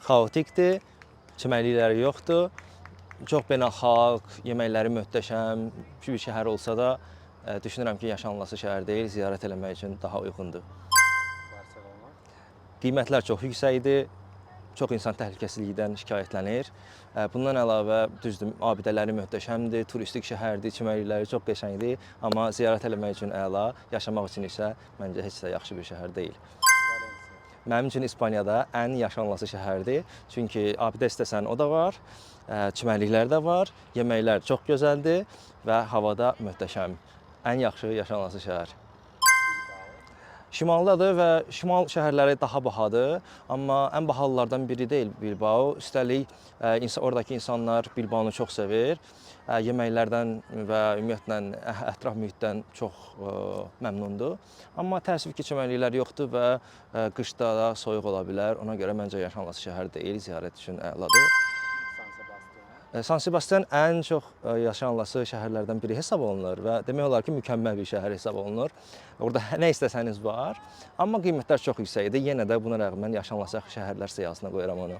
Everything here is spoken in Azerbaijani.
Xaotikdir, çimərlikləri yoxdur. Çox beynəlxalq, yeməkləri möhtəşəm bir şəhər olsa da, düşünürəm ki, yaşanılası şəhər deyil, ziyarət eləmək üçün daha uyğundur. Qiymətlər çox yüksəkdir, çox insan təhlükəsizlikdən şikayətlənir. Bundan əlavə, düzdür, abidələri möhtəşəmdir, turistik şəhərdir, çimərlikləri çox qəşəngdir, amma ziyarət eləmək üçün əla, yaşamaq üçün isə məncə heç də yaxşı bir şəhər deyil. Mənim üçün İspaniyada ən yaşanılası şəhərdir. Çünki abidə istəsən o da var, çimərliklər də var, yeməklər çox gözəldir və havada möhtəşəm. Ən yaxşı yaşanılası şəhər. Şimaldadır və şimal şəhərləri daha bahadır, amma ən bahalılardan biri deyil Bilbao. Üstəlik, oradakı insanlar Bilbaonu çox sevir. Yeməklərdən və ümumiyyətlə ətraf mühitdən çox məmnundur. Amma təəssüf ki, çimərliklər yoxdur və qışda da soyuq ola bilər. Ona görə məncə yaşanılası şəhər deyil, ziyarət üçün əladır. San Sebastian ən çox yaşanılası şəhərlərdən biri hesab olunur və demək olar ki, mükəmməl bir şəhər hesab olunur. Orada nə istəsəniz var, amma qiymətlər çox yüksəkdir. Yenə də buna rəğmən yaşanılası şəhərlər siyahısına qoyuram onu.